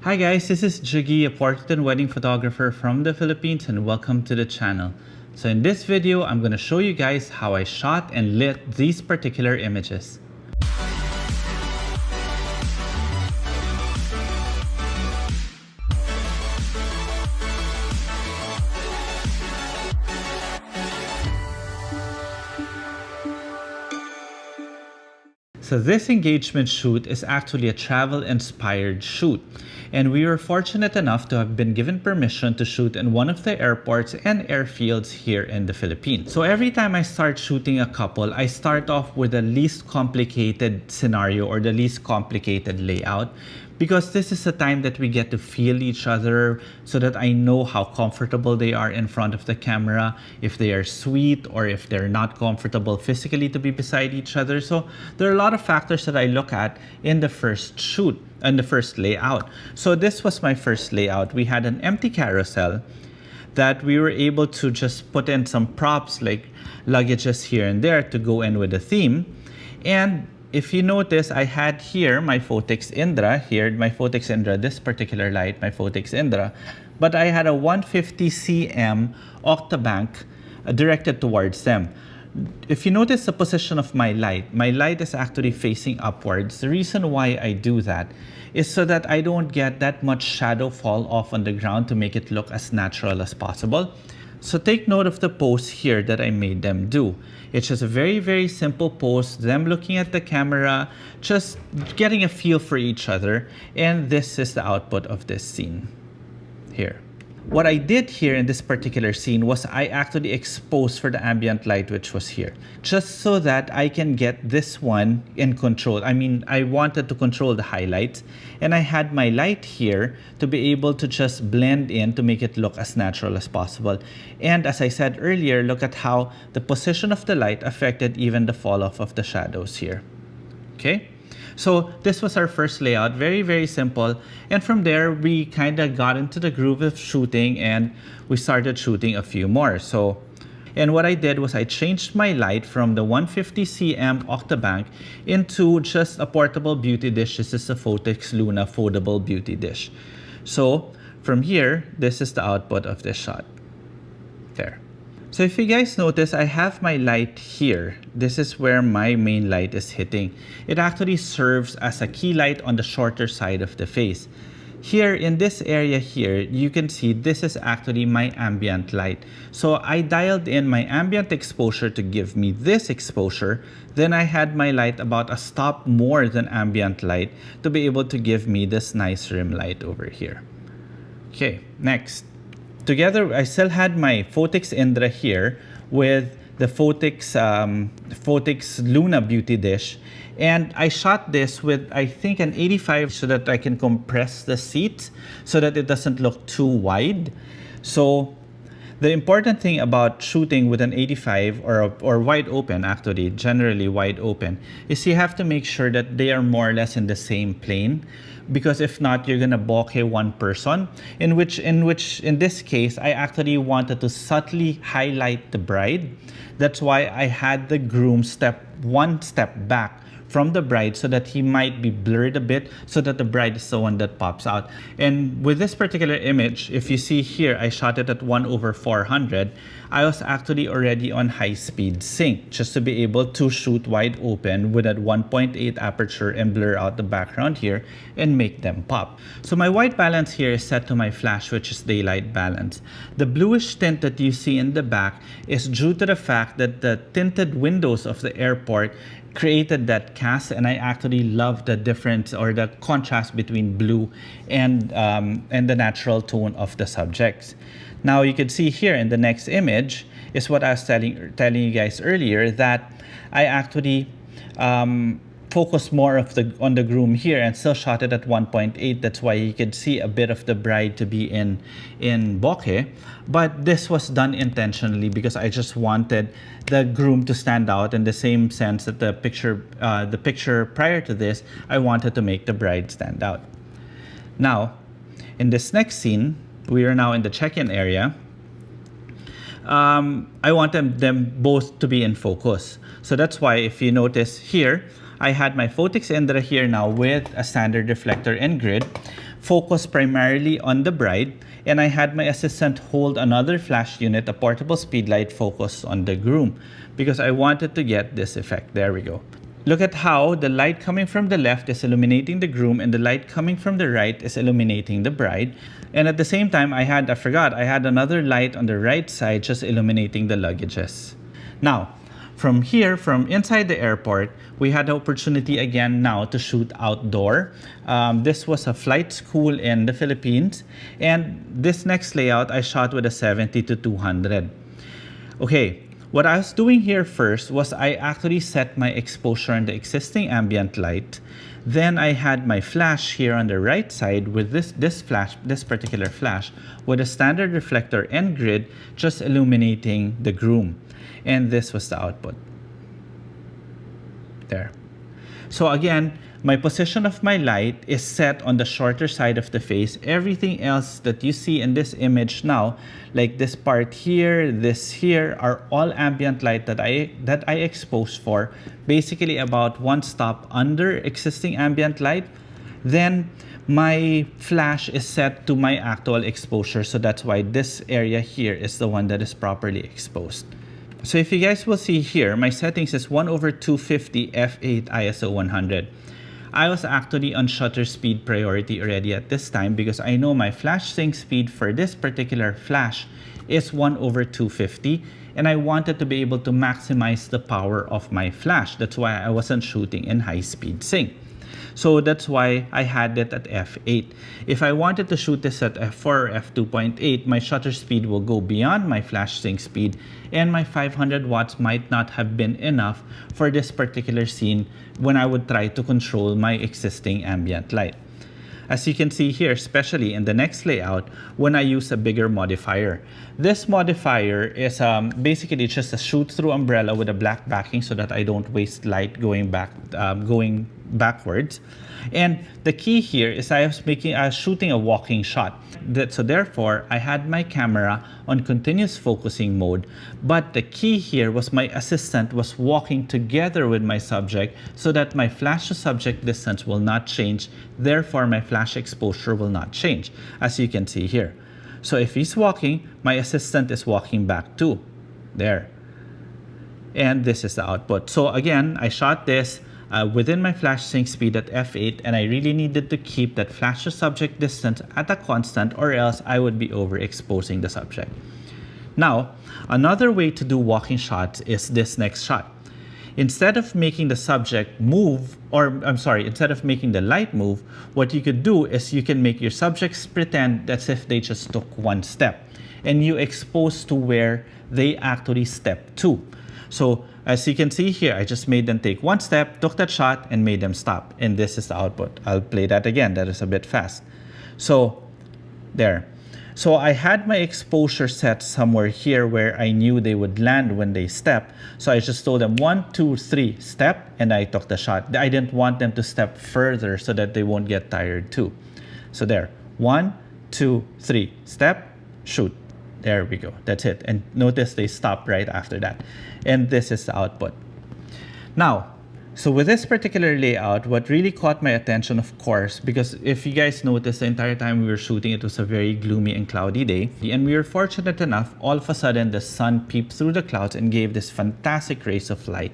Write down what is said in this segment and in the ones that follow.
Hi guys, this is Jiggy, a portrait and wedding photographer from the Philippines, and welcome to the channel. So in this video, I'm going to show you guys how I shot and lit these particular images. So this engagement shoot is actually a travel-inspired shoot, and we were fortunate enough to have been given permission to shoot in one of the airports and airfields here in the Philippines. So every time I start shooting a couple, I start off with the least complicated scenario or the least complicated layout, because this is the time that we get to feel each other so that I know how comfortable they are in front of the camera, if they are sweet or if they're not comfortable physically to be beside each other. So there are a lot of factors that I look at in the first shoot and the first layout. So this was my first layout. We had an empty carousel that we were able to just put in some props like luggages here and there to go in with the theme. And if you notice, I had here my Phottix Indra, this particular light, my Phottix Indra, but I had a 150 cm octabank directed towards them. If you notice the position of my light is actually facing upwards. The reason why I do that is so that I don't get that much shadow fall off on the ground to make it look as natural as possible. So take note of the pose here that I made them do. It's just a very, very simple pose, them looking at the camera, just getting a feel for each other. And this is the output of this scene here. What I did here in this particular scene was I actually exposed for the ambient light, which was here, just so that I can get this one in control. I mean, I wanted to control the highlights, and I had my light here to be able to just blend in to make it look as natural as possible. And as I said earlier, look at how the position of the light affected even the fall off of the shadows here. Okay? So this was our first layout, very, very simple. And from there, we kind of got into the groove of shooting and we started shooting a few more. And what I did was I changed my light from the 150 cm octabank into just a portable beauty dish. This is a Phottix Luna foldable beauty dish. So from here, this is the output of this shot. There. So if you guys notice, I have my light here. This is where my main light is hitting. It actually serves as a key light on the shorter side of the face. Here in this area here, you can see this is actually my ambient light. So I dialed in my ambient exposure to give me this exposure. Then I had my light about a stop more than ambient light to be able to give me this nice rim light over here. Okay, next. Together, I still had my Phottix Indra here with the Phottix Luna beauty dish. And I shot this with, I think, an 85 so that I can compress the seat so that it doesn't look too wide. So the important thing about shooting with an 85 or wide open, actually, generally wide open, is you have to make sure that they are more or less in the same plane. Because if not, you're gonna bokeh one person. In this case, I actually wanted to subtly highlight the bride. That's why I had the groom one step back from the bride so that he might be blurred a bit so that the bride is the one that pops out. And with this particular image, if you see here, I shot it at 1/400. I was actually already on high-speed sync just to be able to shoot wide open with that 1.8 aperture and blur out the background here and make them pop. So my white balance here is set to my flash, which is daylight balance. The bluish tint that you see in the back is due to the fact that the tinted windows of the airport created that cast, and I actually love the difference or the contrast between blue and the natural tone of the subjects. Now you can see here in the next image is what I was telling you guys earlier, that I actually focused more on the groom here and still shot it at 1.8. That's why you could see a bit of the bride to be in bokeh. But this was done intentionally because I just wanted the groom to stand out in the same sense that the picture prior to this, I wanted to make the bride stand out. Now, in this next scene, we are now in the check-in area. I want them both to be in focus. So that's why if you notice here, I had my Phottix Indra here now with a standard reflector and grid. focus primarily on the bride, and I had my assistant hold another flash unit, a portable speedlight focused on the groom, because I wanted to get this effect. There we go. Look at how the light coming from the left is illuminating the groom and the light coming from the right is illuminating the bride. And at the same time, I had another light on the right side just illuminating the luggages. Now, from here, from inside the airport, we had the opportunity again now to shoot outdoor. This was a flight school in the Philippines, and this next layout I shot with a 70 to 200. Okay, what I was doing here first was I actually set my exposure on the existing ambient light. Then I had my flash here on the right side with this particular flash with a standard reflector and grid just illuminating the groom. And this was the output. There. So again, my position of my light is set on the shorter side of the face. Everything else that you see in this image now, like this part here, this here, are all ambient light that I expose for, basically about one stop under existing ambient light. Then my flash is set to my actual exposure, so that's why this area here is the one that is properly exposed. So if you guys will see here, my settings is 1/250 f8 ISO 100. I was actually on shutter speed priority already at this time because I know my flash sync speed for this particular flash is 1/250, and I wanted to be able to maximize the power of my flash. That's why I wasn't shooting in high speed sync. So that's why I had it at f8. If I wanted to shoot this at f4 or f2.8, my shutter speed will go beyond my flash sync speed, and my 500 watts might not have been enough for this particular scene when I would try to control my existing ambient light. As you can see here, especially in the next layout, when I use a bigger modifier. This modifier is basically just a shoot-through umbrella with a black backing so that I don't waste light going backwards. And the key here is I was shooting a walking shot. So therefore, I had my camera on continuous focusing mode, but the key here was my assistant was walking together with my subject so that my flash to subject distance will not change. Therefore, my flash exposure will not change, as you can see here. So if he's walking, my assistant is walking back too. There. And this is the output. So again, I shot this within my flash sync speed at f8, and I really needed to keep that flash to subject distance at a constant, or else I would be overexposing the subject. Now, another way to do walking shots is this next shot. Instead of making the subject move, instead of making the light move, what you could do is you can make your subjects pretend as if they just took one step, and you expose to where they actually step to. So as you can see here, I just made them take one step, took that shot, and made them stop. And this is the output. I'll play that again. That is a bit fast. So there. So I had my exposure set somewhere here where I knew they would land when they step. So I just told them 1, 2, 3, step, and I took the shot. I didn't want them to step further so that they won't get tired too. So there, 1, 2, 3, step, shoot. There we go. That's it. And notice they stop right after that. And this is the output. Now, so with this particular layout, what really caught my attention, of course, because if you guys notice, the entire time we were shooting, it was a very gloomy and cloudy day. And we were fortunate enough, all of a sudden, the sun peeped through the clouds and gave this fantastic rays of light.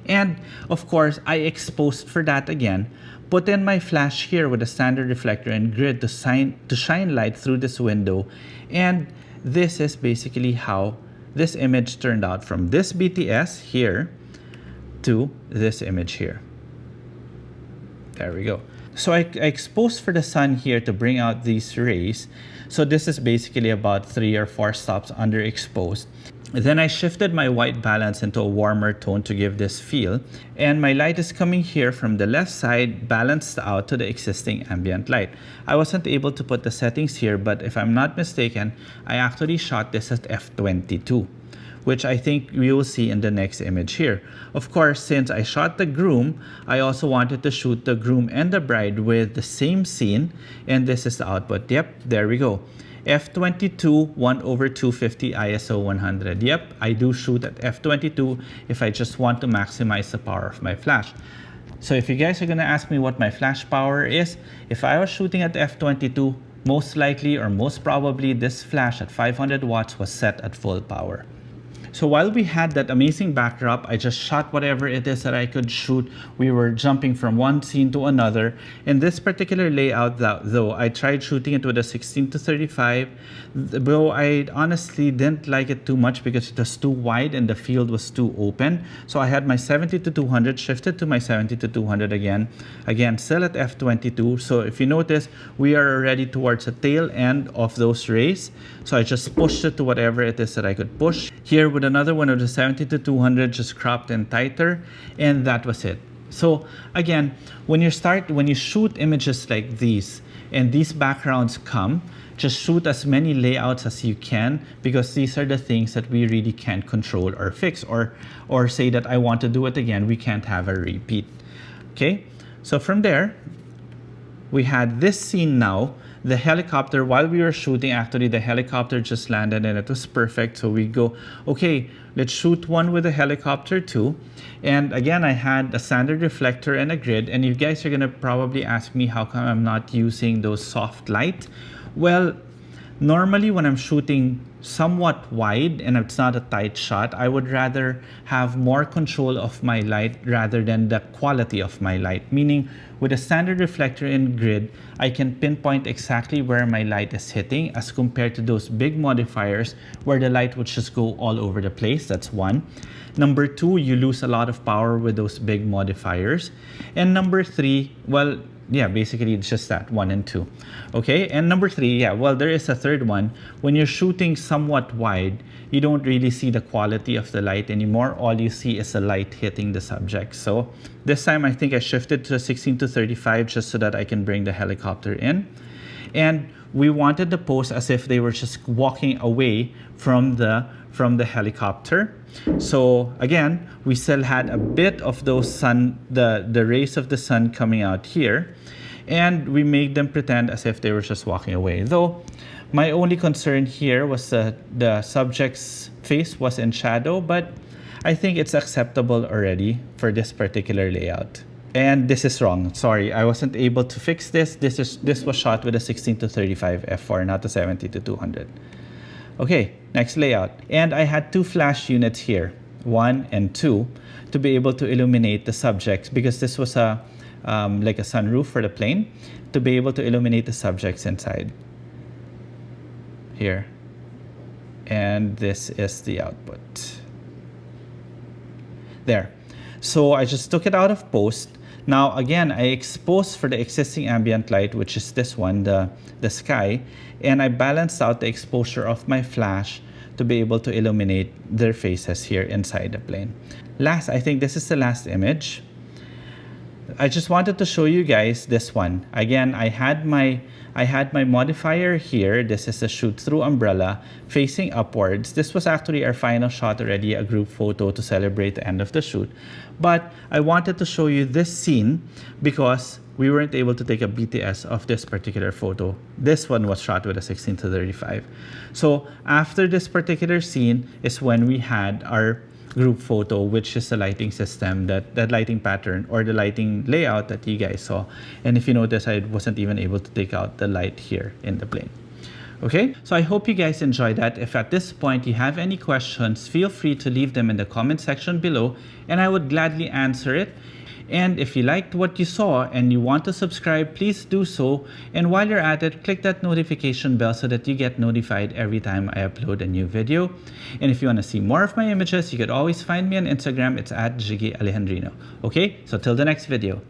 And of course, I exposed for that again, put in my flash here with a standard reflector and grid to shine light through this window. And this is basically how this image turned out, from this BTS here to this image here. There we go. So I exposed for the sun here to bring out these rays. So this is basically about 3 or 4 stops underexposed. Then I shifted my white balance into a warmer tone to give this feel. And my light is coming here from the left side, balanced out to the existing ambient light. I wasn't able to put the settings here, but if I'm not mistaken, I actually shot this at f22, which I think we will see in the next image here. Of course, since I shot the groom, I also wanted to shoot the groom and the bride with the same scene, and this is the output. Yep, there we go. f22 1/250 ISO 100. Yep, I do shoot at f22 if I just want to maximize the power of my flash. So if you guys are gonna ask me what my flash power is, if I was shooting at f22, most likely or most probably this flash at 500 watts was set at full power. So while we had that amazing backdrop, I just shot whatever it is that I could shoot. We were jumping from one scene to another. In this particular layout, though, I tried shooting it with a 16:35, though I honestly didn't like it too much because it was too wide and the field was too open. So I had my 70-200 shifted to my 70-200 again. Again, still at f22. So if you notice, we are already towards the tail end of those rays. So I just pushed it to whatever it is that I could push. Here with another one of the 70-200, just cropped in tighter, and that was it. So again, when you shoot images like these and these backgrounds come, just shoot as many layouts as you can, because these are the things that we really can't control or fix, or say that I want to do it again, we can't have a repeat. Okay, so from there, we had this scene now. The helicopter, while we were shooting, actually the helicopter just landed and it was perfect. So we go, okay, let's shoot one with a helicopter too. And again, I had a standard reflector and a grid. And you guys are gonna probably ask me how come I'm not using those soft light. Well, normally when I'm shooting somewhat wide and it's not a tight shot, I would rather have more control of my light rather than the quality of my light. Meaning with a standard reflector and grid, I can pinpoint exactly where my light is hitting, as compared to those big modifiers where the light would just go all over the place. That's one. Number two, you lose a lot of power with those big modifiers. And number three, well, yeah, basically it's just that, 1 and 2. Okay, and number 3, yeah, well, there is a third one. When you're shooting somewhat wide, you don't really see the quality of the light anymore. All you see is the light hitting the subject. So this time I think I shifted to 16:35 just so that I can bring the helicopter in. And we wanted the pose as if they were just walking away from the helicopter. So again, we still had a bit of those the rays of the sun coming out here, and we made them pretend as if they were just walking away. Though my only concern here was the subject's face was in shadow, but I think it's acceptable already for this particular layout. And this is wrong. Sorry, I wasn't able to fix this. This was shot with a 16:35 f4, not a 70-200. Okay, next layout. And I had 2 flash units here, 1 and 2, to be able to illuminate the subjects, because this was a like a sunroof for the plane, to be able to illuminate the subjects inside here. And this is the output. There. So I just took it out of post. Now again, I exposed for the existing ambient light, which is this one, the sky, and I balanced out the exposure of my flash to be able to illuminate their faces here inside the plane. Last, I think this is the last image. I just wanted to show you guys this one. Again, I had my modifier here. This is a shoot-through umbrella facing upwards. This was actually our final shot already, a group photo to celebrate the end of the shoot. But I wanted to show you this scene because we weren't able to take a BTS of this particular photo. This one was shot with a 16:35. So after this particular scene is when we had our group photo, which is the lighting system, that lighting pattern or the lighting layout that you guys saw. And if you notice, I wasn't even able to take out the light here in the plane. Okay, so I hope you guys enjoyed that. If at this point you have any questions, feel free to leave them in the comment section below and I would gladly answer it. And if you liked what you saw and you want to subscribe, please do so. And while you're at it, click that notification bell so that you get notified every time I upload a new video. And if you want to see more of my images, you could always find me on Instagram. It's at Jiggy Alejandrino. Okay, so till the next video.